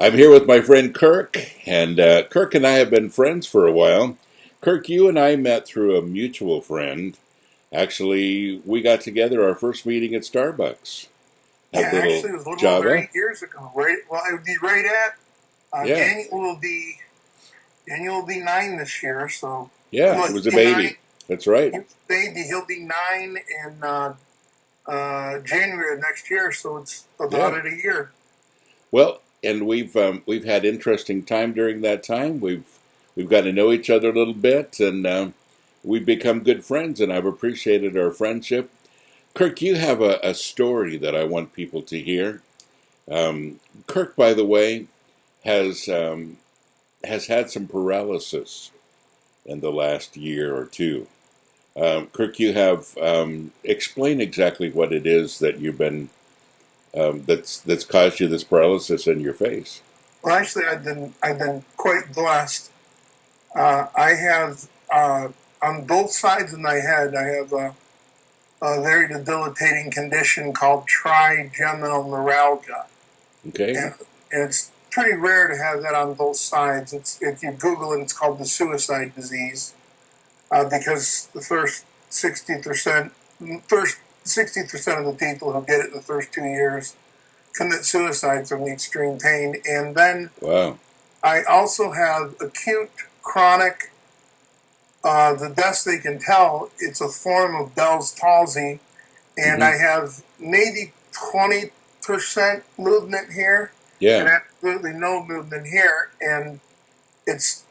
I'm here with my friend Kirk, and Kirk and I have been friends for a while. Kirk, you and I met through a mutual friend. Actually, we got together our first meeting at Starbucks. Yeah, Had little actually, it was a little over Java. 8 years ago. Right? Well, it would be right at Yeah, Daniel will be 9 this year. So yeah, well, it he'll was a be 9. baby. That's right. He's a baby. He'll be 9 in January of next year. So it's about Yeah. a year. Well, and we've had interesting time during that time. We've gotten to know each other a little bit, and we've become good friends. And I've appreciated our friendship. Kirk, you have a story that I want people to hear. Kirk, by the way, has has had some paralysis in the last year or two. Kirk, you have explain exactly what it is that you've been that's caused you this paralysis in your face. Well, actually, I've been quite blessed. I have on both sides of my head, I have a very debilitating condition called trigeminal neuralgia. Okay. And it's pretty rare to have that on both sides. It's if you Google it, it's called the suicide disease because the first 60% of the people who get it in the first 2 years commit suicide from the extreme pain. And then Wow. I also have acute chronic. The best they can tell, it's a form of Bell's palsy, and I have maybe 20% movement here, and Yeah. absolutely no movement here, and it's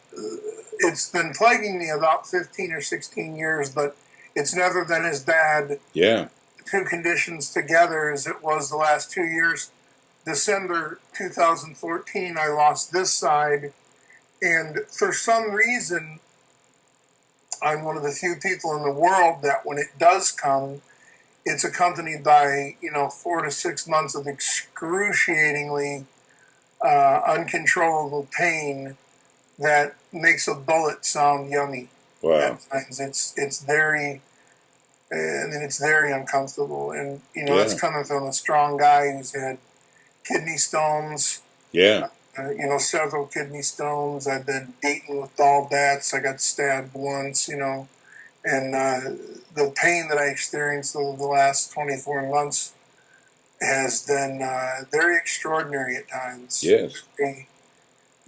been plaguing me about 15 or 16 years, but it's never been as bad. Yeah. Two conditions together as it was the last 2 years. December 2014, I lost this side, and for some reason, I'm one of the few people in the world that when it does come, it's accompanied by 4 to 6 months of excruciatingly uncontrollable pain that makes a bullet sound yummy. Wow. At times, it's very, it's very uncomfortable, and it's Yeah. coming from a strong guy who's had kidney stones. Yeah. Several kidney stones. I've been beaten with ball bats. I got stabbed once. And the pain that I experienced over the last 24 months has been very extraordinary at times. Yes. Very,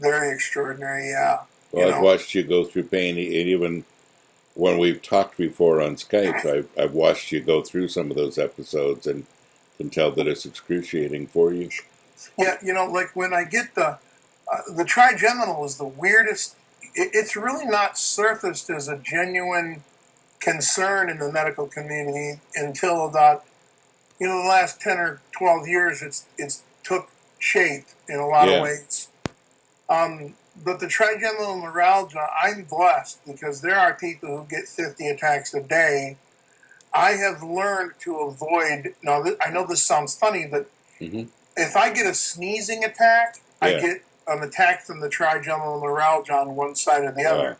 very extraordinary, yeah. Well, I've watched you go through pain, and even when we've talked before on Skype, I've watched you go through some of those episodes and can tell that it's excruciating for you. Yeah, like when I get the trigeminal is the weirdest. It's really not surfaced as a genuine concern in the medical community until about the last 10 or 12 years. It's took shape in a lot of ways. But the trigeminal neuralgia, I'm blessed because there are people who get 50 attacks a day. I have learned to avoid. Now, I know this sounds funny, but if I get a sneezing attack, I get an attack from the trigeminal neuralgia on one side or the other.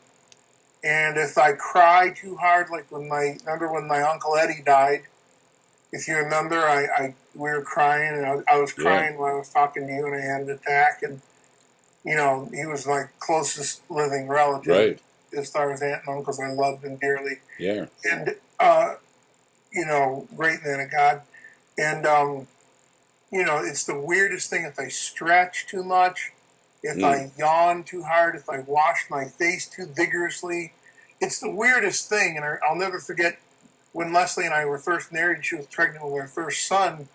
And if I cry too hard, like remember when my Uncle Eddie died? If you remember, we were crying, and I was crying when I was talking to you, and I had an attack, and he was my closest living relative, as far as aunt and uncles. I loved him dearly. Yeah. And great man of God, and it's the weirdest thing if I stretch too much. If I yawn too hard, if I wash my face too vigorously, it's the weirdest thing. And I'll never forget when Leslie and I were first married. She was pregnant with our first son,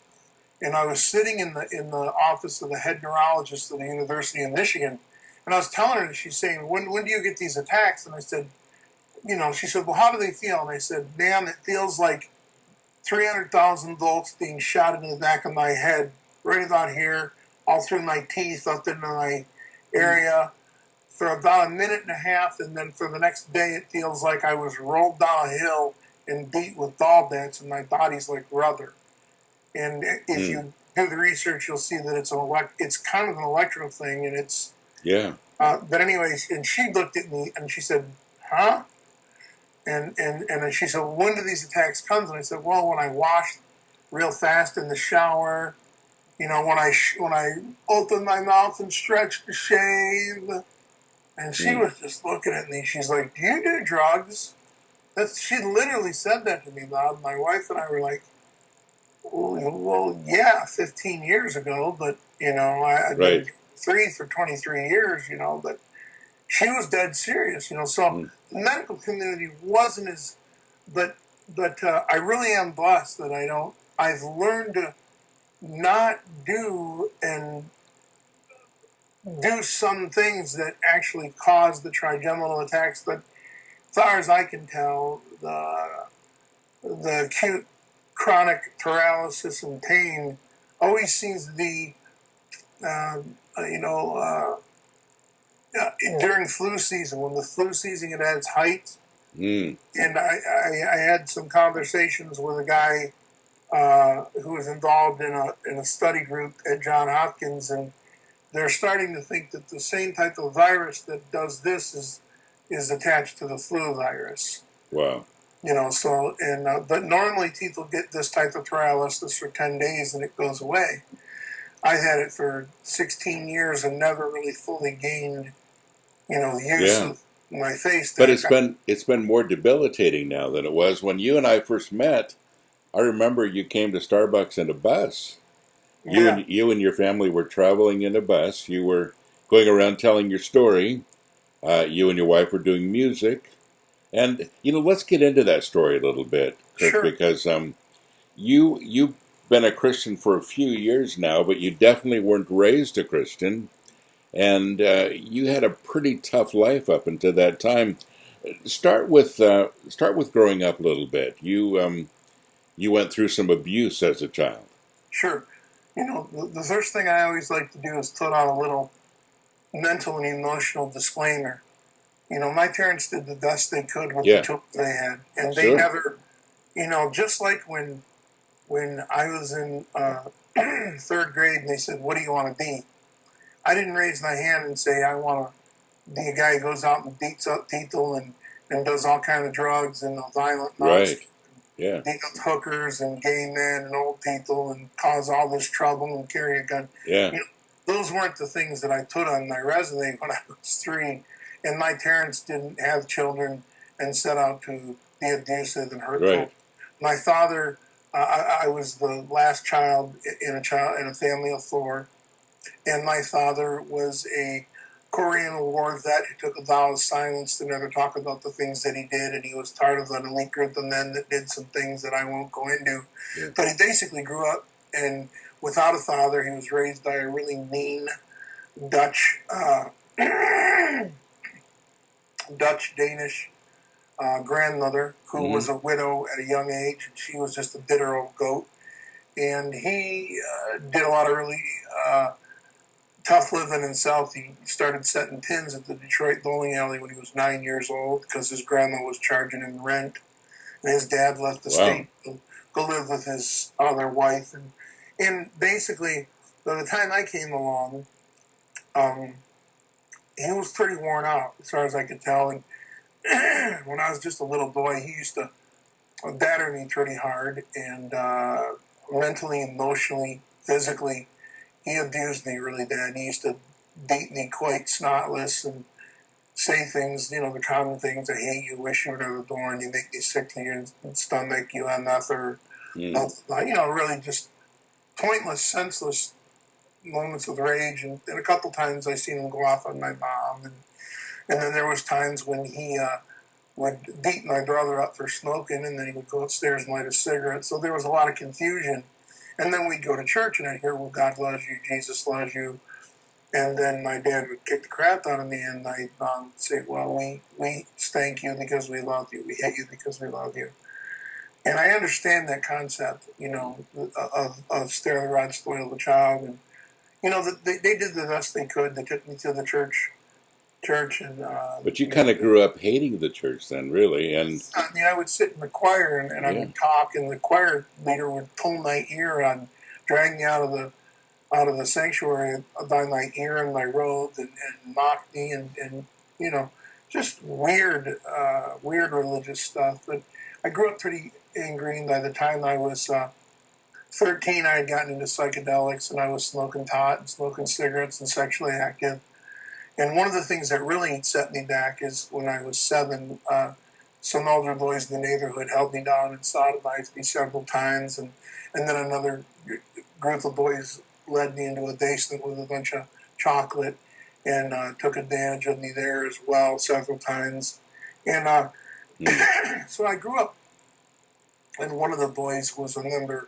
and I was sitting in the office of the head neurologist of the University of Michigan, and I was telling her, and she's saying, "When do you get these attacks?" And I said, she said, "Well, how do they feel?" And I said, "Ma'am, it feels like 300,000 volts being shot into the back of my head, right about here, all through my teeth, up into my area, for about a minute and a half, and then for the next day it feels like I was rolled down a hill and beat with ball bats, and my body's like rubber." And if you do the research, you'll see that it's kind of an electro thing, and it's but anyways, and she looked at me and she said, "Huh?" And she said, well, when do these attacks come? And I said, well, when I wash real fast in the shower, you know, when I open my mouth and stretch to shave. And she was just looking at me. She's like, do you do drugs? She literally said that to me, Bob. My wife and I were like, well, yeah, 15 years ago, but, you know, I've been free for 23 years, you know, but she was dead serious, you know. So the medical community wasn't as, but I really am blessed that I've learned to not do some things that actually cause the trigeminal attacks. But as far as I can tell, the acute chronic paralysis and pain always seems to be, you know, during flu season, when the flu season is at its height. And I had some conversations with a guy who was involved in a study group at Johns Hopkins, and they're starting to think that the same type of virus that does this is attached to the flu virus. Wow. You know, so, but normally people get this type of paralysis for 10 days and it goes away. I had it for 16 years and never really fully gained, you know, the use of my face. But it's been more debilitating now than it was when you and I first met. I remember you came to Starbucks in a bus. You and your family were traveling in a bus. You were going around telling your story. You and your wife were doing music. And, you know, let's get into that story a little bit, Kirk, sure. Because you've been a Christian for a few years now, but you definitely weren't raised a Christian. And you had a pretty tough life up until that time. Start with growing up a little bit. You went through some abuse as a child. Sure. You know, the first thing I always like to do is put on a little mental and emotional disclaimer. You know, my parents did the best they could with the tools they had. And they never, you know, just like when I was in third grade and they said, what do you want to be? I didn't raise my hand and say, I want to be a guy who goes out and beats up people and does all kind of drugs and violent nonsense. Yeah. Beat up hookers and gay men and old people and cause all this trouble and carry a gun. Yeah. You know, those weren't the things that I put on my resume when I was 3. And my parents didn't have children and set out to be abusive and hurtful. My father, I was the last child in a family of 4, and my father was a Korean War vet who took a vow of silence to never talk about the things that he did, and he was part of an elite group of men that did some things that I won't go into. Yeah. But he basically grew up and without a father. He was raised by a really mean Dutch. Dutch-Danish grandmother who was a widow at a young age. And she was just a bitter old goat. And he did a lot of really tough living himself. He started setting pins at the Detroit bowling alley when he was 9 years old because his grandma was charging him rent. And his dad left the state to go live with his other wife. And basically, by the time I came along, he was pretty worn out, as far as I could tell. And when I was just a little boy, he used to batter me pretty hard, and mentally, emotionally, physically, he abused me really bad. He used to beat me quite snotless and say things, you know, the common things: I hate you, wish you were never born, you make me sick to your stomach, you have nothing. You know, really just pointless, senseless moments of rage. And a couple times I seen him go off on my mom. And then there was times when he would beat my brother up for smoking, and then he would go upstairs and light a cigarette. So there was a lot of confusion. And then we'd go to church, and I'd hear, well, God loves you, Jesus loves you. And then my dad would kick the crap out of me, and I'd say, well, we thank you because we love you. We hate you because we love you. And I understand that concept, you know, of stare the rod, spoil the child. And, you know, they did the best they could. They took me to the church. And but you kind of grew up hating the church then, really. And I mean, I would sit in the choir and I would talk, and the choir leader would pull my ear on, drag me out of the sanctuary by my ear and my robe, and mock me, and you know, just weird, weird religious stuff. But I grew up pretty angry, and by the time I was 13, I had gotten into psychedelics, and I was smoking pot and smoking cigarettes and sexually active. And one of the things that really set me back is when I was 7, some older boys in the neighborhood held me down and sodomized me several times, and then another group of boys led me into a basement with a bunch of chocolate and took advantage of me there as well several times. And so I grew up, and one of the boys was a member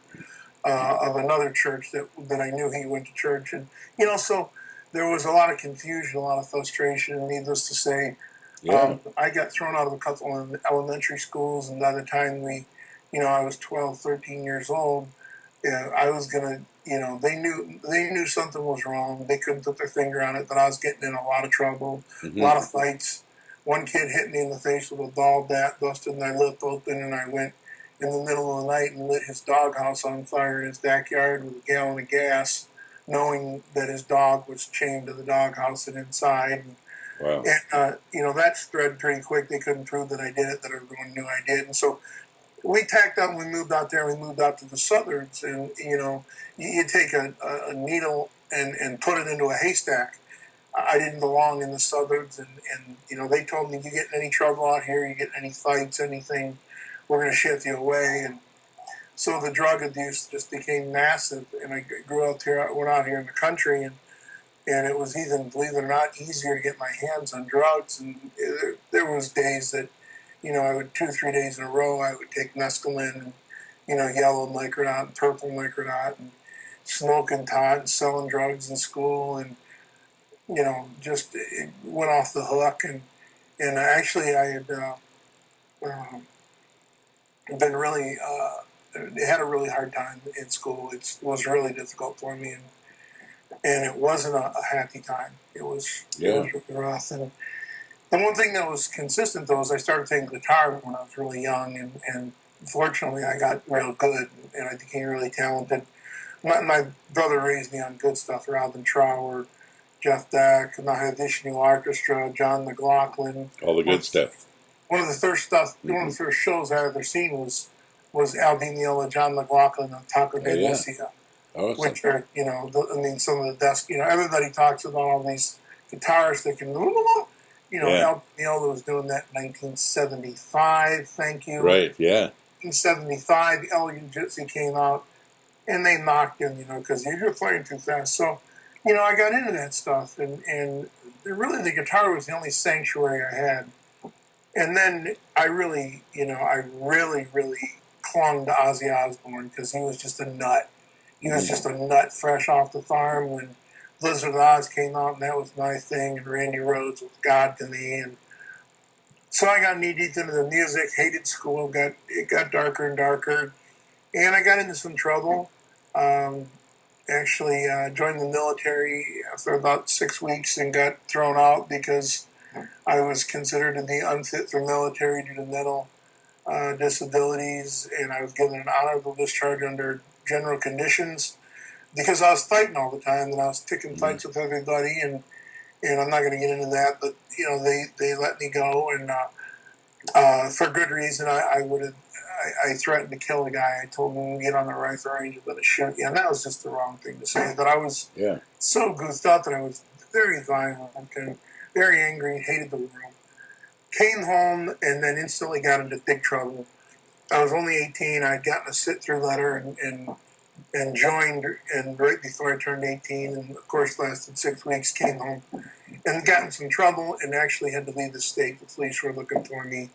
of another church that I knew he went to church. And, so there was a lot of confusion, a lot of frustration, and needless to say, I got thrown out of a couple of elementary schools, and by the time I was 12, 13 years old, I was going to, they knew something was wrong. They couldn't put their finger on it, but I was getting in a lot of trouble, a lot of fights. One kid hit me in the face with a ball bat, busted my lip open, and I went in the middle of the night and lit his doghouse on fire in his backyard with a gallon of gas, knowing that his dog was chained to the doghouse and inside. Wow. And, that spread pretty quick. They couldn't prove that I did it, that everyone knew I did. And so we tacked up and we moved out there. We moved out to the suburbs. And, you take a needle and put it into a haystack. I didn't belong in the suburbs. And they told me, you get in any trouble out here, you get in any fights, anything, we're going to shift you away. And so the drug abuse just became massive. And I grew up here, went out here in the country, and it was even, believe it or not, easier to get my hands on drugs. And there was days that, I would 2 or 3 days in a row, I would take mescaline and, yellow microdot and purple microdot and smoking pot and selling drugs in school. And, just it went off the hook. And actually I had been really, had a really hard time in school. It was really difficult for me. And it wasn't a happy time. It was really rough. And one thing that was consistent, though, is I started playing guitar when I was really young, and fortunately I got real good, and I became really talented. My brother raised me on good stuff, Robin Trower, Jeff Beck, the Mahadishnu Orchestra, John McLaughlin. All the good stuff. One of the first shows I ever seen was Al Di Meola, John McLaughlin, and Taco de Lucia. Awesome. Which are, some of the best, everybody talks about all these guitarists that can, Al Meola was doing that in 1975, thank you. Right, yeah. 1975, Elegant Gypsy came out, and they knocked him, because you're playing too fast. So, I got into that stuff, and really the guitar was the only sanctuary I had. And then I really, really clung to Ozzy Osbourne, because he was just a nut. He was just a nut fresh off the farm when Blizzard of Oz came out, and that was my thing, and Randy Rhoads was God to me. And so I got knee-deep into the music, hated school, it got darker and darker, and I got into some trouble. Actually joined the military after about 6 weeks and got thrown out because I was considered to be unfit for military due to mental disabilities, and I was given an honorable discharge under general conditions because I was fighting all the time, and I was picking fights with everybody, and I'm not going to get into that, but they let me go, and for good reason. I threatened to kill a guy. I told him to get on the rifle range and let it shoot you, and that was just the wrong thing to say. But I was so goofed out that I was very violent and very angry, hated the world. Came home and then instantly got into big trouble. I was only 18. I'd gotten a sit-through letter and joined, and right before I turned 18, and of course lasted 6 weeks, came home and got in some trouble and actually had to leave the state. The police were looking for me.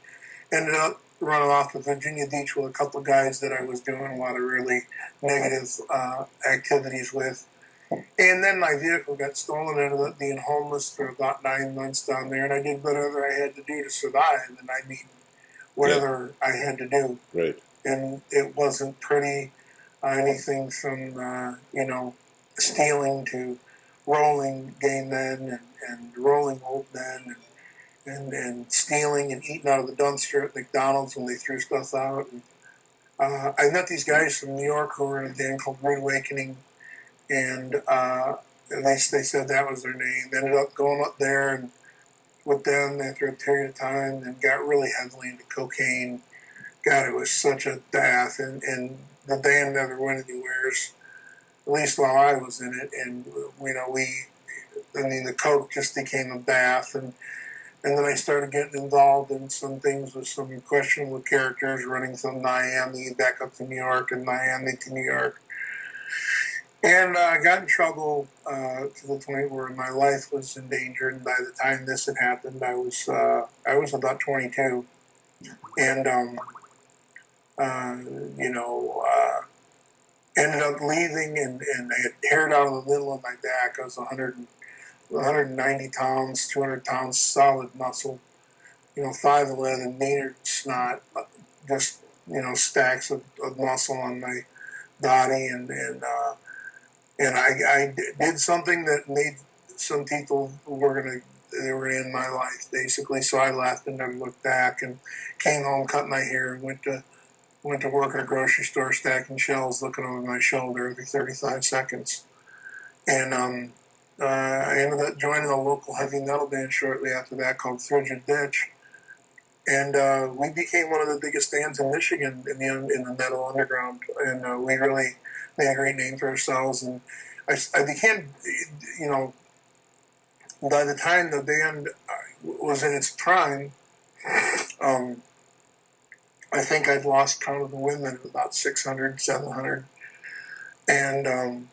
Ended up running off to Virginia Beach with a couple of guys that I was doing a lot of really negative activities with. And then my vehicle got stolen. I ended up being homeless for about 9 months down there, and I did whatever I had to do to survive. And I mean, whatever I had to do. Right. And it wasn't pretty. Anything from, stealing to rolling gay men and rolling old men and stealing and eating out of the dumpster at McDonald's when they threw stuff out. And, I met these guys from New York who were in a band called Rude Awakening, and at least they said that was their name. They ended up going up there, and with them after a period of time, and got really heavily into cocaine. God, it was such a bath, and the band never went anywhere, at least while I was in it. And the coke just became a bath, and then I started getting involved in some things with some questionable characters, running from Miami back up to New York and Miami to New York. And I got in trouble to the point where my life was in danger. And by the time this had happened, I was about 22, and uh, you know, uh, ended up leaving, and I had hair down the middle of my back. I was 190 pounds, 200 pounds, solid muscle. 5'11", meaner snot, just stacks of muscle on my body, and I did something that made some people they were in my life basically. So I left and never looked back, and came home, cut my hair, and went to work at a grocery store stacking shelves, looking over my shoulder every 35 seconds, and I ended up joining a local heavy metal band shortly after that called Frigid Ditch. And we became one of the biggest bands in Michigan in the metal underground, and we really made a great name for ourselves. And I became, by the time the band was in its prime, um, I think I'd lost count of the women, about 600, 700. And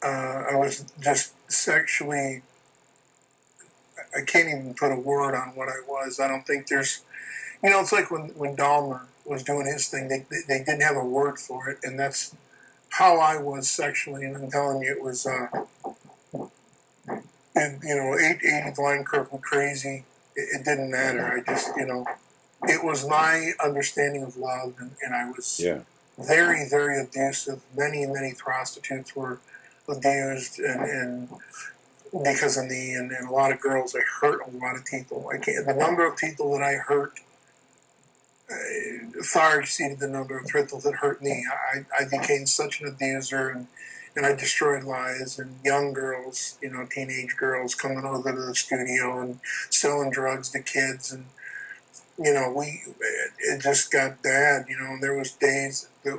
I was just sexually, I can't even put a word on what I was. I don't think there's, it's like when Dahmer was doing his thing, they didn't have a word for it, and that's how I was sexually. And I'm telling you, it was, eight blind Kirk went crazy. It didn't matter. I just, it was my understanding of love, and I was very, very abusive. Many, many prostitutes were abused, and because of me, and a lot of girls. I hurt a lot of people. The number of people that I hurt far exceeded the number of people that hurt me. I became such an abuser, and I destroyed lives, and young girls, teenage girls coming over to the studio and selling drugs to kids, and it just got bad. There was days that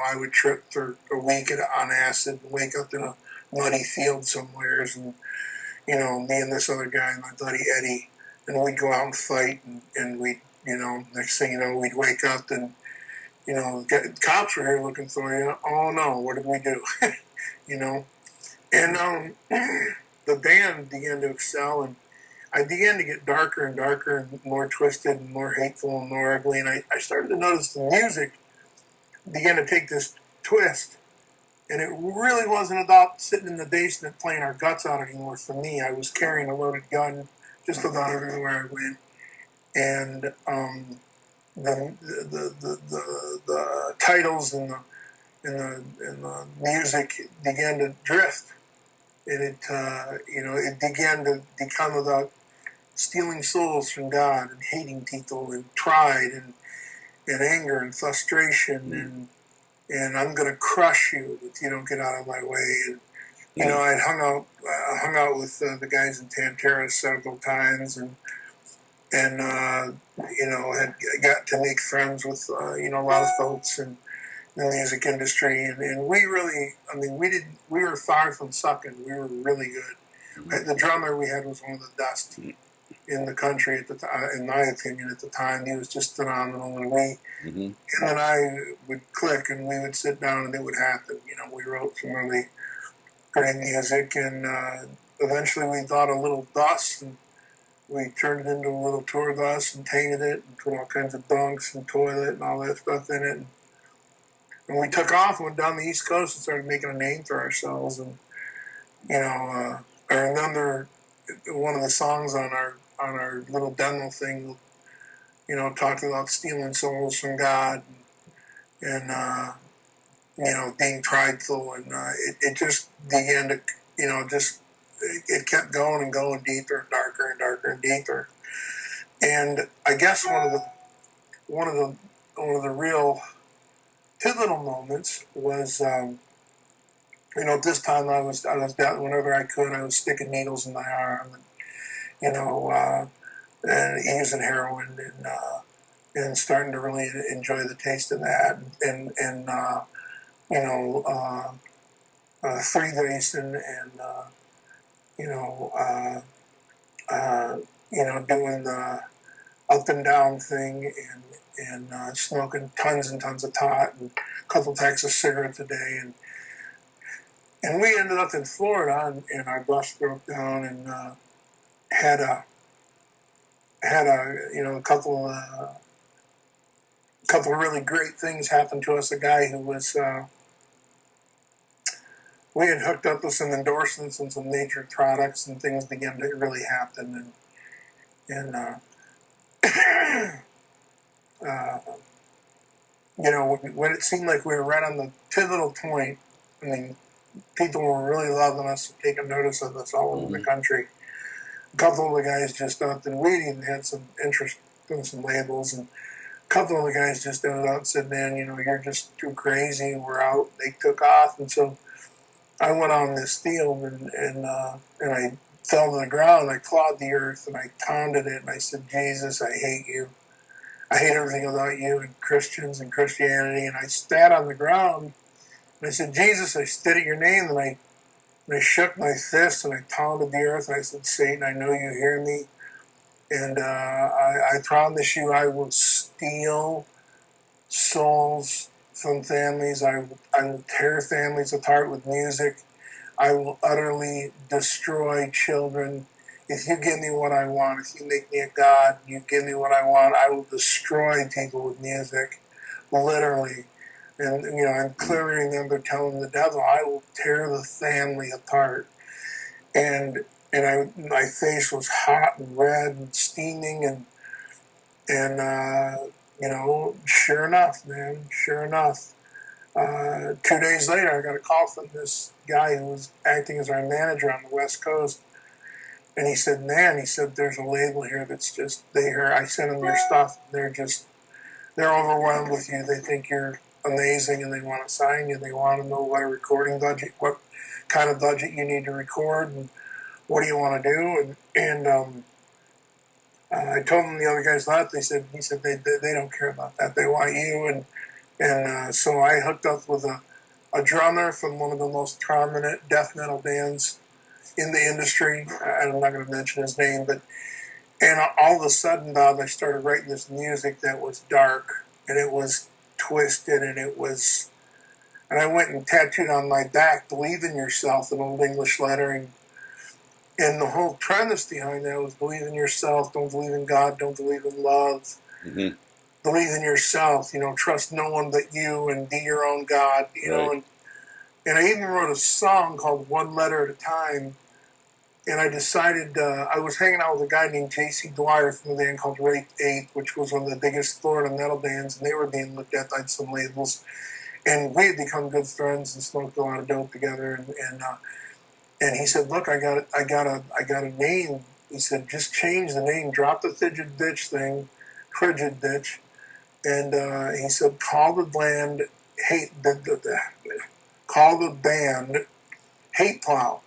I would trip for a week on acid and wake up in a muddy field somewheres, and me and this other guy, my buddy Eddie, and we'd go out and fight, and we'd, next thing you know, we'd wake up and, cops were here looking for you. Oh no, what did we do? And the band began to excel, and I began to get darker and darker and more twisted and more hateful and more ugly, and I started to notice the music began to take this twist. And it really wasn't about sitting in the basement playing our guts out anymore for me. I was carrying a loaded gun just about everywhere I went. And the titles and the music began to drift. And it began to become about stealing souls from God and hating people and pride and anger and frustration and I'm going to crush you if you don't get out of my way. And I'd hung out with the guys in Pantera several times, and had got to make friends with a lot of folks in the music industry, and we really, we were far from sucking. We were really good. The drummer we had was one of the best in the country at the time, in my opinion, at the time. He was just phenomenal, and him and I would click, and we would sit down, and it would happen. We wrote some really great music, and eventually we got a little bus, and we turned it into a little tour bus and painted it and put all kinds of bunks and toilet and all that stuff in it. And we took off and went down the East Coast and started making a name for ourselves. And I remember one of the songs on our little demo thing, talked about stealing souls from God and being prideful, and it just began to, it kept going and going deeper and darker and darker and deeper. And I guess one of the real pivotal moments was, at this time I was down whenever I could. I was sticking needles in my arm, and you know, and using heroin and starting to really enjoy the taste of that, and you know, freebasing and you know, doing the up and down thing and smoking tons and tons of pot and a couple packs of cigarettes a day and we ended up in Florida and our bus broke down and had a a couple of really great things happen to us. A guy who was we had hooked up with some endorsements and some major products and things began to really happen and uh, when it seemed like we were right on the pivotal point. I mean, people were really loving us, taking notice of us all over the country. A couple of the guys just upped and we even had some interest in some labels, and a couple of the guys just ended up and said, "Man, you're just too crazy. We're out." They took off, and so I went on this field and I fell to the ground. I clawed the earth and I pounded it and I said, "Jesus, I hate you. I hate everything about you and Christians and Christianity." And I spat on the ground and I said, "Jesus, I spit at your name." And I shook my fist and I pounded the earth and I said, "Satan, I know you hear me. And I promise you I will steal souls from families. I will tear families apart with music. I will utterly destroy children. If you give me what I want, if you make me a god, you give me what I want, I will destroy people with music." Literally. And, I clearly remember telling the devil, "I will tear the family apart." And my face was hot and red and steaming and sure enough, man, sure enough, 2 days later, I got a call from this guy who was acting as our manager on the West Coast. And he said, "Man," he said, "there's a label here that's just, I sent them your stuff. They're overwhelmed with you. They think you're amazing and they want to sign you. They want to know what a recording budget, what kind of budget you need to record and what do you want to do." And I told them the other guys left. He said they don't care about that. They want you. And so I hooked up with a drummer from one of the most prominent death metal bands in the industry. I'm not going to mention his name, and all of a sudden, Bob, I started writing this music that was dark and it was twisted and I went and tattooed on my back "Believe in yourself" in Old English lettering. And the whole premise behind that was believe in yourself, don't believe in God, don't believe in love. Mm-hmm. Believe in yourself, trust no one but you and be your own God, Right. and I even wrote a song called "One Letter at a Time." And I decided, I was hanging out with a guy named J.C. Dwyer from a band called Rate 8, which was one of the biggest Florida metal bands, and they were being looked at by some labels. And we had become good friends and smoked a lot of dope together. And he said, "Look, I got a name." He said, "Just change the name, drop the frigid bitch thing, frigid bitch." And he said, "Call the band call the band Hate Plow."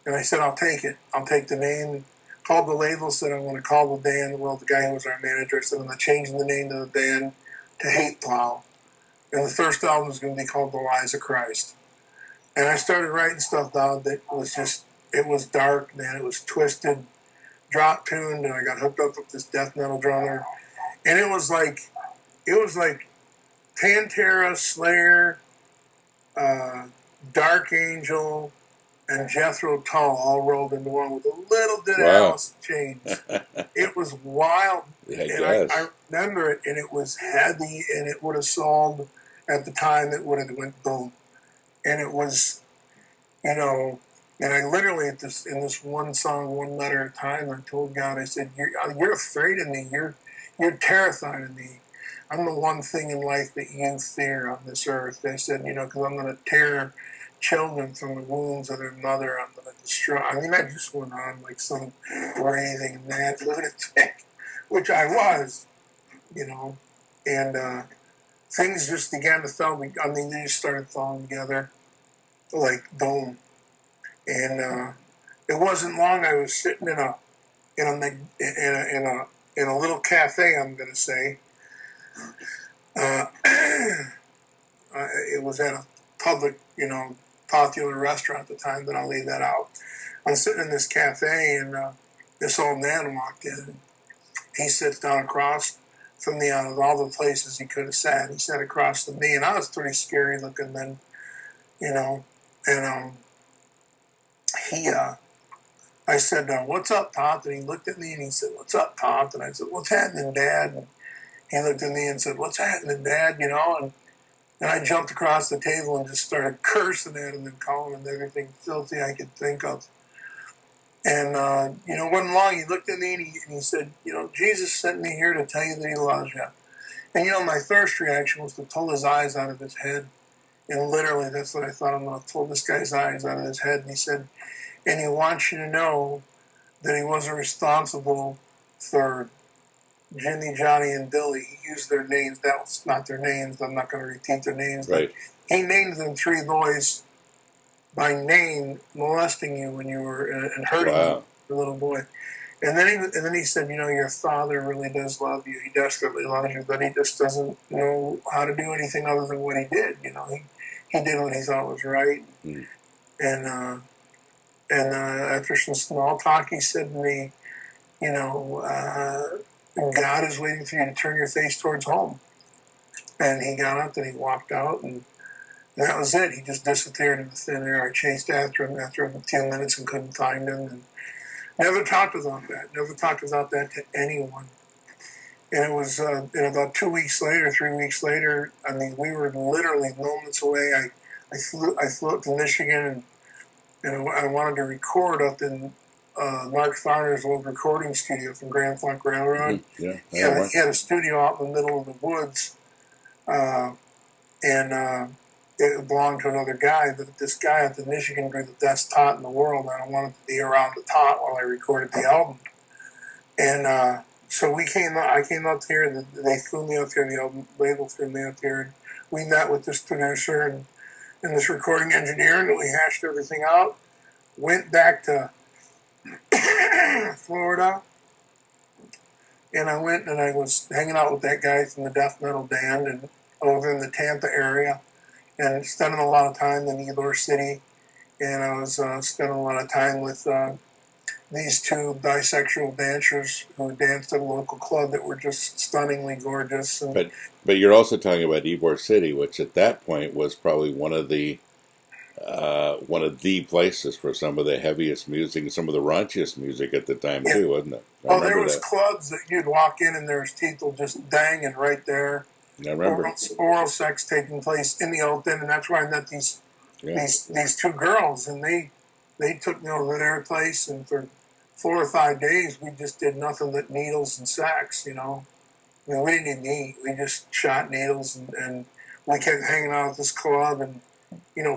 And I said, "I'll take it. I'll take the name." Called the label, said, "I'm going to call the band." Well, the guy who was our manager said, "I'm going to change the name of the band to Hate Plow. And the first album is going to be called The Lies of Christ." And I started writing stuff down that was it was dark, man. It was twisted, drop tuned, and I got hooked up with this death metal drummer. And it was like Pantera, Slayer, Dark Angel, and Jethro Tull all rolled into one with a little bit of Alice in Chains. It was wild. I And guess. I remember it, and it was heavy, and it would have sold at the time. It would have went boom. And it was, and I literally in this one song, "One Letter at a Time," I told God, I said, "You're afraid of me. You're terrified of me. I'm the one thing in life that you fear on this earth." I said, because I'm going to tear children from the wombs of their mother. I'm going to destroy. I mean, I just went on like some raving mad lunatic, which I was, and things just began to fall. I mean, they just started falling together, like boom. And it wasn't long. I was sitting in a little cafe, I'm going to say. It was at a public, popular restaurant at the time, but I'll leave that out. I'm sitting in this cafe, and this old man walked in. He sits down across from me out of all the places he could have sat. He sat across from me, and I was pretty scary looking then, and I said, "What's up, Pop?" And he looked at me and he said, "What's up, Pop?" And I said, "What's happening, Dad?" And he looked at me and said, "What's happening, Dad?" And I jumped across the table and just started cursing at him and calling him everything filthy I could think of. And, wasn't long, he looked at me and he said, "Jesus sent me here to tell you that he loves you." And, my first reaction was to pull his eyes out of his head. And literally, that's what I thought. I'm going to pull this guy's eyes out of his head. And he said, "And he wants you to know that he wasn't responsible for Jimmy, Johnny, and Billy." He used their names. That was not their names. I'm not going to repeat their names. Right. But he named them three boys by name, molesting you when you were and hurting you, the little boy. And then he said, "Your father really does love you. He desperately loves you, but he just doesn't know how to do anything other than what he did. He did what he thought was right." Mm. And after some small talk, he said to me, "God is waiting for you to turn your face towards home." And he got up and he walked out, and that was it. He just disappeared in the thin air. I chased after him after a few minutes and couldn't find him, and never talked about that. Never talked about that to anyone. And it was about 2 weeks later, 3 weeks later. I mean, we were literally moments away. I flew up to Michigan, and I wanted to record up in Mark Farner's old recording studio from Grand Funk Railroad. Mm-hmm. Yeah. He had a studio out in the middle of the woods, and it belonged to another guy. But this guy at the Michigan grew the best tot in the world. I wanted to be around the tot while I recorded the album. And so I came up here. They flew me up here. The album label flew me up here. And we met with this producer and this recording engineer, and we hashed everything out. Went back to Florida, and I went and I was hanging out with that guy from the death metal band and over in the Tampa area, and spending a lot of time in Ybor City. And I was spending a lot of time with these two bisexual dancers who danced at a local club that were just stunningly gorgeous. And but you're also talking about Ybor City, which at that point was probably one of the places for some of the heaviest music and some of the raunchiest music at the time too, wasn't it? There was clubs that you'd walk in and there's people just banging right there. I remember oral sex taking place in the open, and that's where I met these two girls, and they took me over to their place, and for 4 or 5 days we just did nothing but needles and sex. I mean, we didn't even eat. We just shot needles, and we kept hanging out at this club. And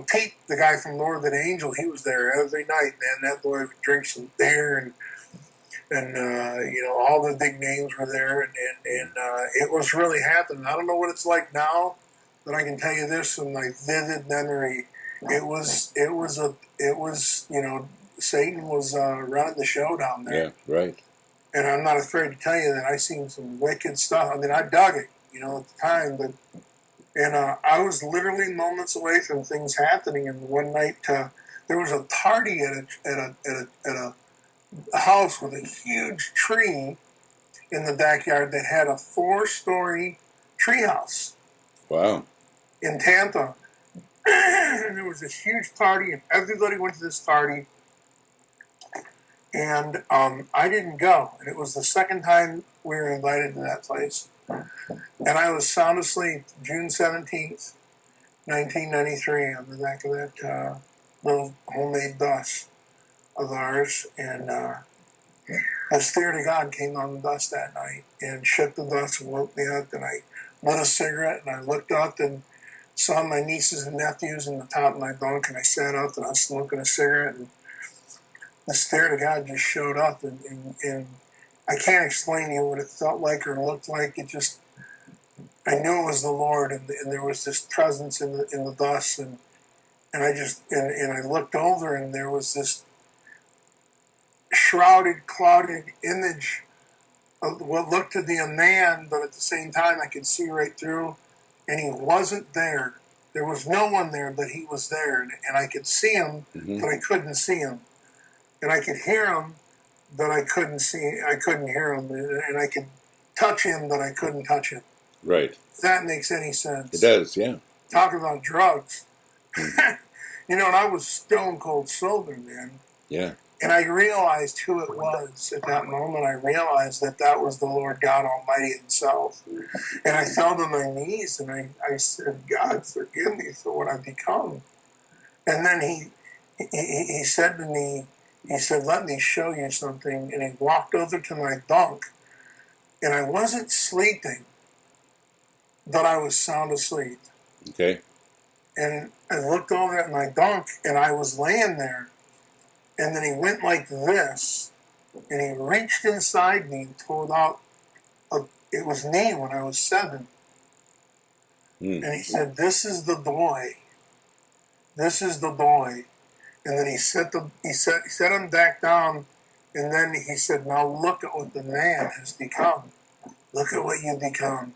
Pete, the guy from Northern Angel, he was there every night. Man, that boy would drink some beer, and all the big names were there, and it was really happening. I don't know what it's like now, but I can tell you this from my vivid memory. It was Satan was running the show down there. Yeah, right. And I'm not afraid to tell you that I seen some wicked stuff. I mean, I dug it, at the time, but I was literally moments away from things happening. And one night there was a party at a house with a huge tree in the backyard that had a 4-story treehouse. Wow. In Tampa. And there was this huge party, and everybody went to this party. And I didn't go. And it was the second time we were invited to that place. And I was sound asleep June 17th, 1993, on the back of that little homemade bus of ours. And the Spirit of God came on the bus that night and shook the bus and woke me up. And I lit a cigarette, and I looked up and saw my nieces and nephews in the top of my bunk, and I sat up and I was smoking a cigarette, and the Spirit of God just showed up, and I can't explain to you what it felt like or looked like. It just, I knew it was the Lord, and there was this presence in the bus, and I just, and I looked over, and there was this shrouded, clouded image of what looked to be a man, but at the same time I could see right through, and he wasn't there. There was no one there, but he was there, and I could see him, but I couldn't see him, and I could hear him, but I couldn't hear him, and I could touch him, but I couldn't touch him. Right. If that makes any sense. It does, yeah. Talk about drugs. And I was stone cold sober, man. Yeah. And I realized who it was at that moment. I realized that was the Lord God Almighty himself. And I fell to my knees and I said, God, forgive me for what I've become. And then he said to me, he said, let me show you something. And he walked over to my bunk. And I wasn't sleeping, but I was sound asleep. Okay. And I looked over at my bunk and I was laying there. And then he went like this, and he reached inside me and pulled out, it was me when I was 7. And he said, this is the boy. This is the boy. And then he set him back down, and then he said, now look at what the man has become. Look at what you've become.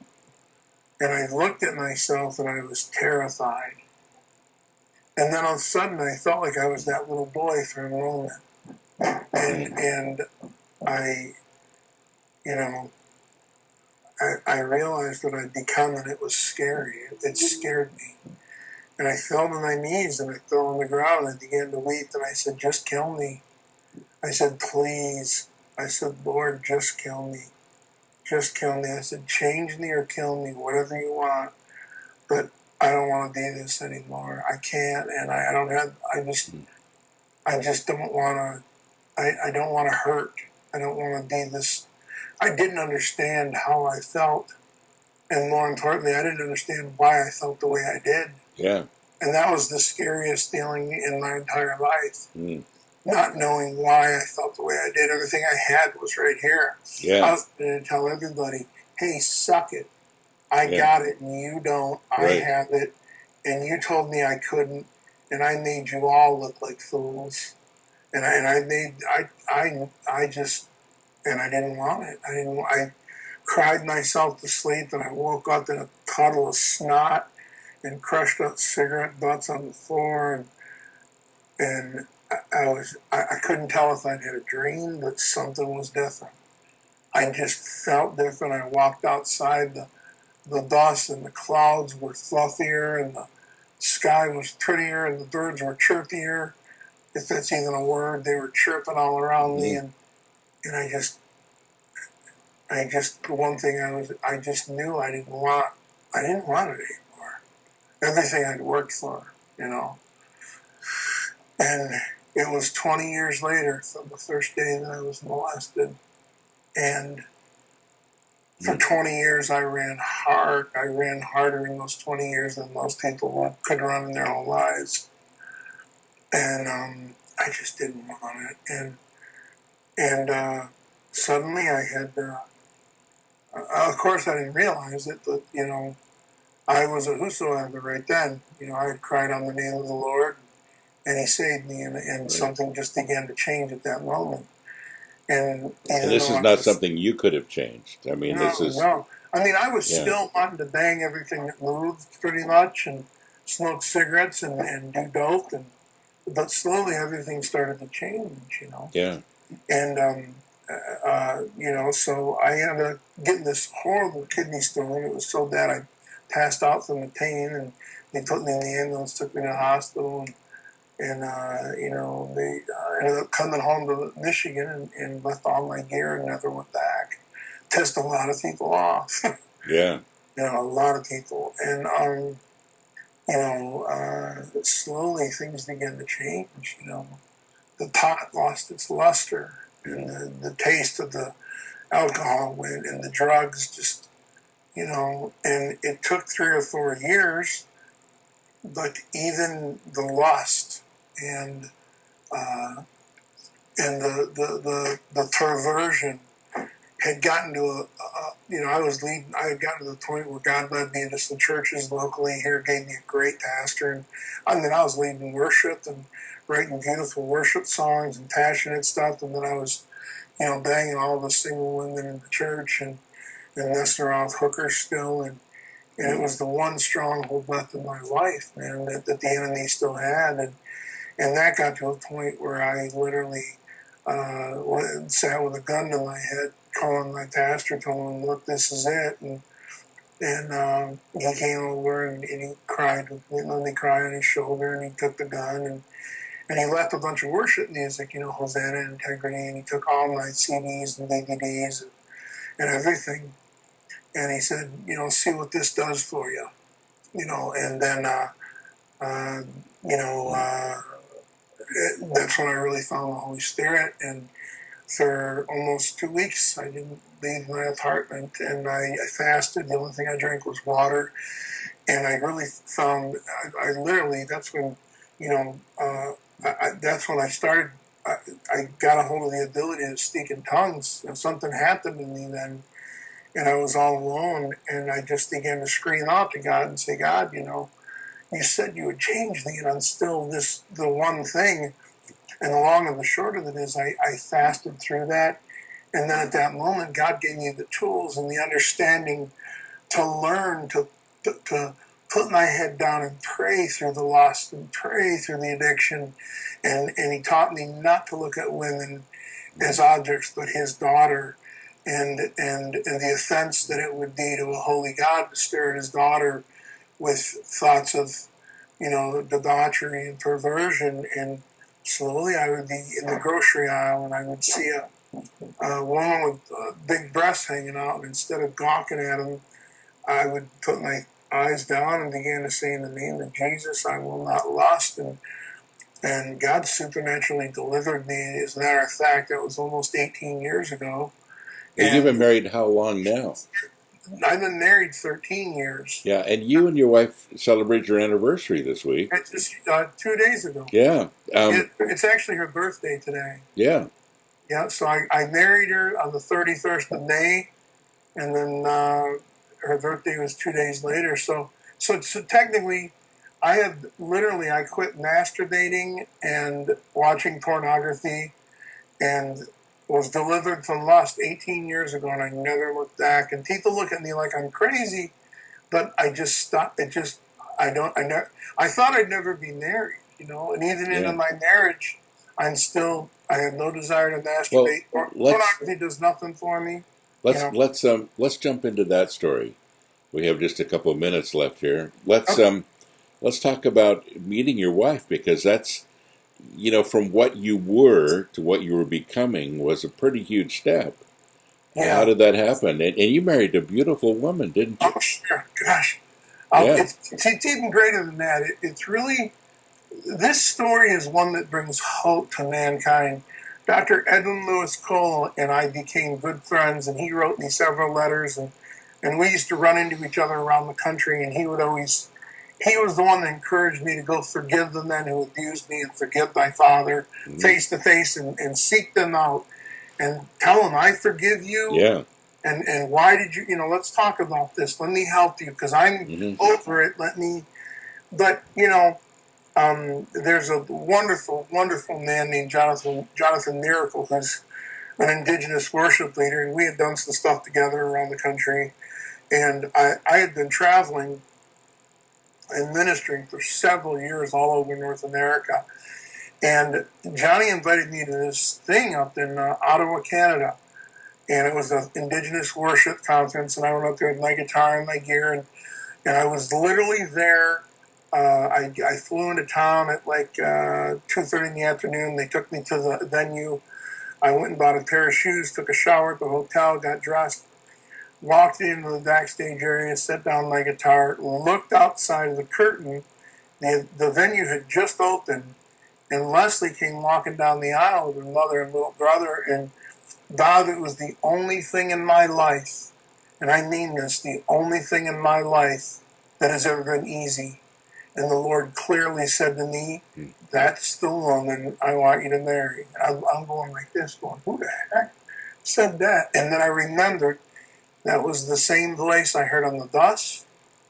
And I looked at myself, and I was terrified. And then all of a sudden, I felt like I was that little boy for a moment. And I realized what I'd become, and it was scary. It scared me. And I fell to my knees, and I fell on the ground, and I began to weep, and I said, just kill me. I said, please. I said, Lord, just kill me. Just kill me. I said, change me or kill me, whatever you want. But I don't want to be this anymore. I can't, and I just don't want to, I don't want to hurt. I don't want to be this. I didn't understand how I felt. And more importantly, I didn't understand why I felt the way I did. Yeah. And that was the scariest feeling in my entire life. Not knowing why I felt the way I did. Everything I had was right here. Yeah. I was going to tell everybody, hey, suck it. I got it and you don't. I have it. And you told me I couldn't. And I made you all look like fools. And I didn't want it. I cried myself to sleep, and I woke up in a puddle of snot and crushed up cigarette butts on the floor, and I couldn't tell if I'd had a dream, but something was different. I just felt different. I walked outside, the dust and the clouds were fluffier, and the sky was prettier, and the birds were chirpier, if that's even a word. They were chirping all around me, and I just one thing I just knew I didn't want it anymore. Everything I'd worked for, And it was 20 years later from the first day that I was molested. And for 20 years I ran hard. I ran harder in those 20 years than most people could run in their whole lives. And I just didn't want it. And suddenly I had, of course I didn't realize it, but, I was a whosoever right then. I had cried on the name of the Lord, and he saved me, and something just began to change at that moment. And this is not something you could have changed. I mean, this is... No. I mean, I was still wanting to bang everything that moved pretty much, and smoke cigarettes and do dope, but slowly everything started to change, Yeah. And, so I ended up getting this horrible kidney stone. It was so bad I passed out from the pain, and they put me in the ambulance, took me to the hospital, and they ended up coming home to Michigan and left all my gear and never went back. Pissed a lot of people off. Yeah. A lot of people. And, slowly things began to change, The pot lost its luster, and the taste of the alcohol went, and the drugs just, and it took 3 or 4 years, but even the lust and the perversion had gotten to I had gotten to the point where God led me into some churches locally here, gave me a great pastor. And I was leading worship and writing beautiful worship songs and passionate stuff. And then I was, banging all the single women in the church and messing around with hookers still. And it was the one stronghold left in my life, man, that the enemy still had. And that got to a point where I literally sat with a gun to my head, calling my pastor, told him, look, this is it. And he came over and he cried with me, let me cry on his shoulder, and he took the gun and he left a bunch of worship music, Hosanna, Integrity, and he took all my CDs and DVDs and everything. And he said, see what this does for you, and then, that's when I really found the Holy Spirit. And for almost 2 weeks, I didn't leave my apartment, and I fasted. The only thing I drank was water. And I really found, I literally, that's when, that's when I started, I got a hold of the ability to speak in tongues. And something happened to me then, and I was all alone, and I just began to scream out to God and say, God, you said you would change me, and I'm still the one thing. And the long and the short of it is I fasted through that. And then at that moment, God gave me the tools and the understanding to learn to put my head down and pray through the lust and pray through the addiction. And he taught me not to look at women as objects, but his daughter. And the offense that it would be to a holy God to stare at his daughter with thoughts of, debauchery and perversion. And slowly I would be in the grocery aisle and I would see a woman with big breasts hanging out, and instead of gawking at them, I would put my eyes down and began to say, in the name of Jesus, I will not lust. And God supernaturally delivered me. As a matter of fact, that was almost 18 years ago. And you've been married how long now? I've been married 13 years. Yeah, and you and your wife celebrate your anniversary this week. It's just 2 days ago. Yeah. It's actually her birthday today. Yeah. Yeah, so I married her on the 31st of May, and then her birthday was 2 days later. So technically, I quit masturbating and watching pornography and was delivered from lust 18 years ago, and I never looked back. And people look at me like I'm crazy, but I just stopped. I thought I'd never be married, and even into my marriage, I have no desire to masturbate. Pornography does nothing for me. Let's jump into that story. We have just a couple of minutes left here. Let's talk about meeting your wife, because that's, from what you were to what you were becoming was a pretty huge step. Yeah. How did that happen? And you married a beautiful woman, didn't you? Oh, sure. Gosh. It's even greater than that. It's really, this story is one that brings hope to mankind. Dr. Edwin Lewis Cole and I became good friends, and he wrote me several letters, and we used to run into each other around the country, and he was the one that encouraged me to go forgive the men who abused me and forgive my father face to face and seek them out and tell them, I forgive you. Yeah. And why did you, let's talk about this. Let me help you, because I'm over it. But there's a wonderful, wonderful man named Jonathan Miracle, who's an indigenous worship leader, and we had done some stuff together around the country. And I had been traveling and ministering for several years all over North America. And Johnny invited me to this thing up in Ottawa, Canada. And it was an indigenous worship conference, and I went up there with my guitar and my gear, and I was literally there. I flew into town at like 2:30 in the afternoon. They took me to the venue. I went and bought a pair of shoes, took a shower at the hotel, got dressed, walked into the backstage area, set down my guitar, looked outside the curtain. The venue had just opened, and Leslie came walking down the aisle with her mother and little brother, and Bob, it was the only thing in my life, and I mean this, the only thing in my life that has ever been easy. And the Lord clearly said to me, that's the woman I want you to marry. I'm going like this, going, who the heck? said that. And then I remembered that was the same voice I heard on the bus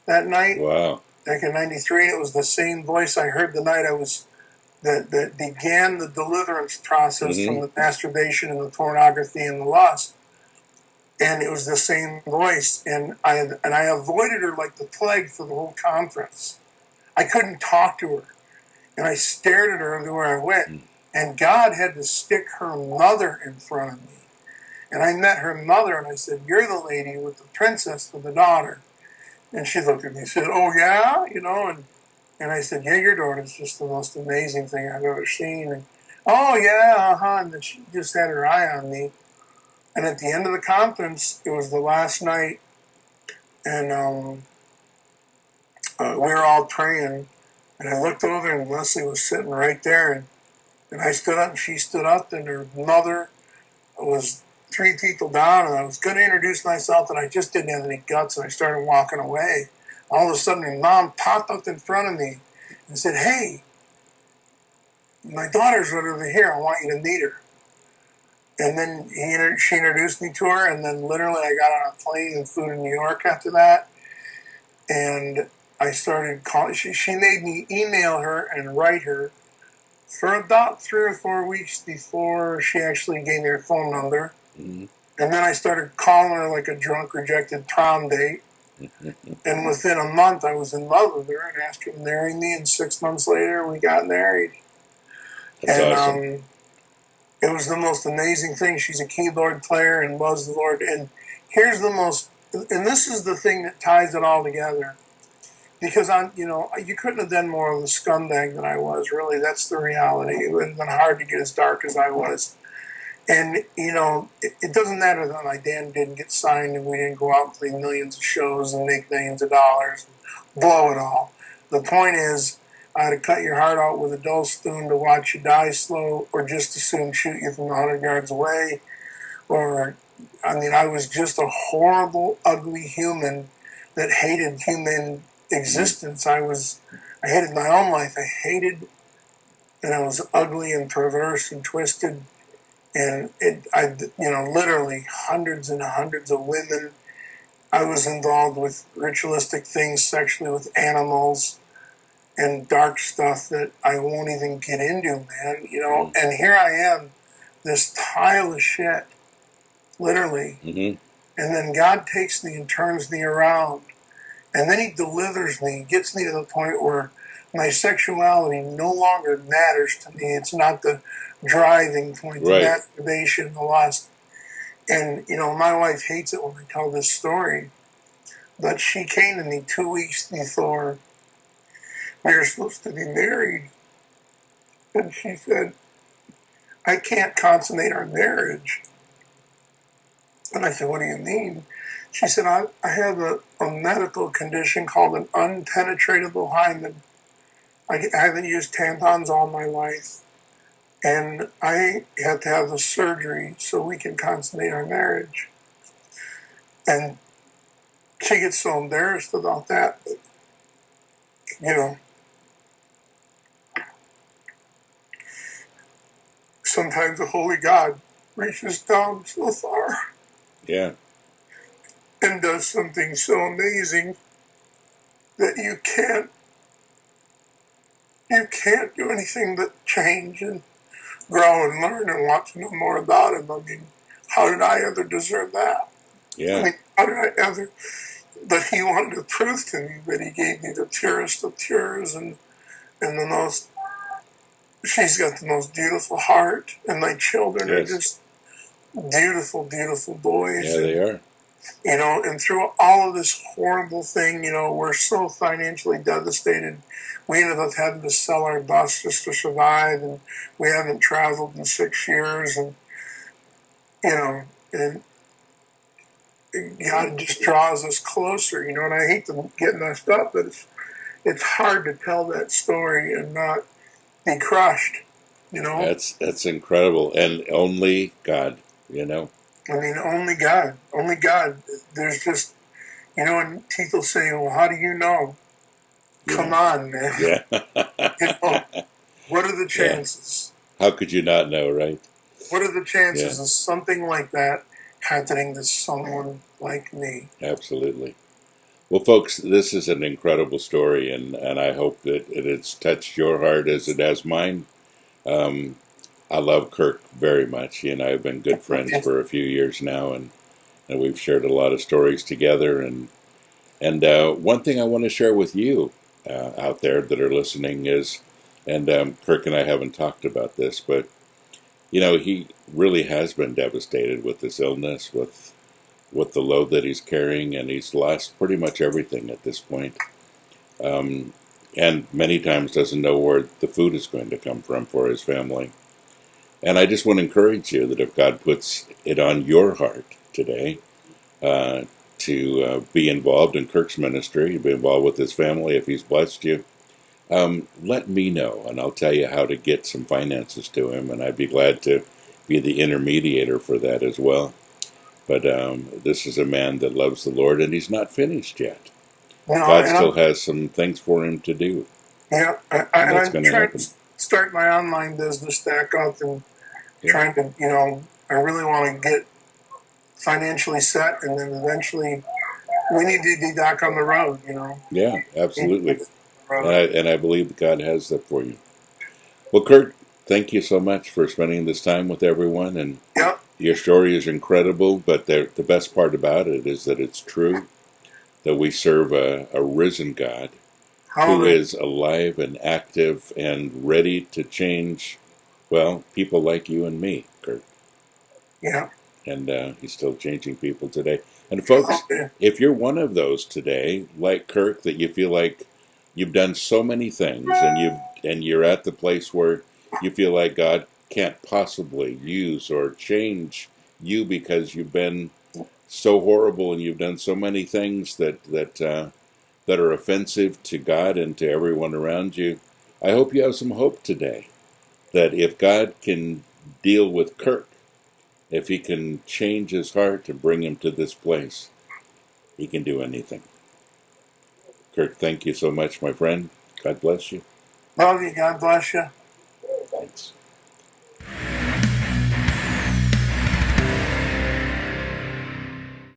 that night. Wow. Back in '93, and it was the same voice I heard the night I was that began the deliverance process from the masturbation and the pornography and the lust. And it was the same voice, and I avoided her like the plague for the whole conference. I couldn't talk to her, and I stared at her everywhere I went. And God had to stick her mother in front of me. And I met her mother, and I said, "You're the lady with the princess for the daughter." And she looked at me and said, "Oh, yeah?" And I said, "Yeah, your daughter's just the most amazing thing I've ever seen." And, "Oh, yeah, uh-huh." And then she just had her eye on me. And at the end of the conference, it was the last night, and we were all praying. And I looked over, and Leslie was sitting right there. And I stood up, and she stood up, and her mother was 3 people down, and I was going to introduce myself, and I just didn't have any guts, and I started walking away. All of a sudden, her mom popped up in front of me and said, "Hey, my daughter's right over here. I want you to meet her." And then she introduced me to her, and then literally I got on a plane and flew to New York after that. And I started calling. She made me email her and write her for about 3 or 4 weeks before she actually gave me her phone number. And then I started calling her like a drunk, rejected prom date. And within a month, I was in love with her and asked her to marry me. And 6 months later, we got married. That's awesome. It was the most amazing thing. She's a keyboard player and loves the Lord. And here's and this is the thing that ties it all together. Because you couldn't have done more of a scumbag than I was, really. That's the reality. It would have been hard to get as dark as I was. And, it doesn't matter that my band didn't get signed and we didn't go out and play millions of shows and make millions of dollars and blow it all. The point is, I had to cut your heart out with a dull spoon to watch you die slow, or just as soon shoot you from 100 yards away. I was just a horrible, ugly human that hated human existence. I hated my own life. And I was ugly and perverse and twisted. And literally hundreds and hundreds of women. I was involved with ritualistic things sexually with animals and dark stuff that I won't even get into, man. And here I am, this pile of shit, literally. And then God takes me and turns me around. And then he delivers me, gets me to the point where my sexuality no longer matters to me. It's not the driving point, the masturbation, the lust. And, my wife hates it when I tell this story, but she came to me 2 weeks before we were supposed to be married. And she said, "I can't consummate our marriage." And I said, "What do you mean?" She said, I have a medical condition called an unpenetratable hymen. I haven't used tampons all my life. And I have to have the surgery so we can consummate our marriage. And she gets so embarrassed about that. But, sometimes the Holy God reaches down so far. Yeah. And does something so amazing that you can't do anything but change and grow and learn and want to know more about him. I mean, how did I ever deserve that? Yeah. How did I ever? But he wanted to prove to me that he gave me the purest of pures and the most. She's got the most beautiful heart, and my children are just beautiful, beautiful boys. Yeah, they are. And through all of this horrible thing, we're so financially devastated. We ended up having to sell our bus just to survive, and we haven't traveled in 6 years, and and God just draws us closer, and I hate to get messed up, but it's hard to tell that story and not be crushed, That's incredible, and only God, I mean, only God. There's just, and people say, "Well, how do you know?" Yeah. Come on, man. Yeah. What are the chances? Yeah. How could you not know, right? What are the chances of something like that happening to someone like me? Absolutely. Well, folks, this is an incredible story, and I hope that it's touched your heart as it has mine. Um, I love Kirk very much. He and I have been good friends for a few years now, and we've shared a lot of stories together. And one thing I want to share with you out there that are listening is, and Kirk and I haven't talked about this, but he really has been devastated with this illness, with the load that he's carrying, and he's lost pretty much everything at this point. And many times doesn't know where the food is going to come from for his family. And I just want to encourage you that if God puts it on your heart today to be involved in Kirk's ministry, be involved with his family, if he's blessed you, let me know, and I'll tell you how to get some finances to him, and I'd be glad to be the intermediator for that as well. But this is a man that loves the Lord, and he's not finished yet. God still has some things for him to do. Yeah, and I'm trying to start my online business back up, and trying to, I really want to get financially set, and then eventually we need to be back on the road, Yeah, absolutely. And I believe that God has that for you. Well, Kurt, thank you so much for spending this time with everyone. And your story is incredible, but the best part about it is that it's true, that we serve a risen God who is alive and active and ready to change, well, people like you and me, Kurt. Yeah. And he's still changing people today. And folks, if you're one of those today, like Kirk, that you feel like you've done so many things and you're at the place where you feel like God can't possibly use or change you because you've been so horrible and you've done so many things that are offensive to God and to everyone around you, I hope you have some hope today that if God can deal with Kirk, if he can change his heart and bring him to this place, he can do anything. Kirk, thank you so much, my friend. God bless you. Love you. God bless you. Thanks.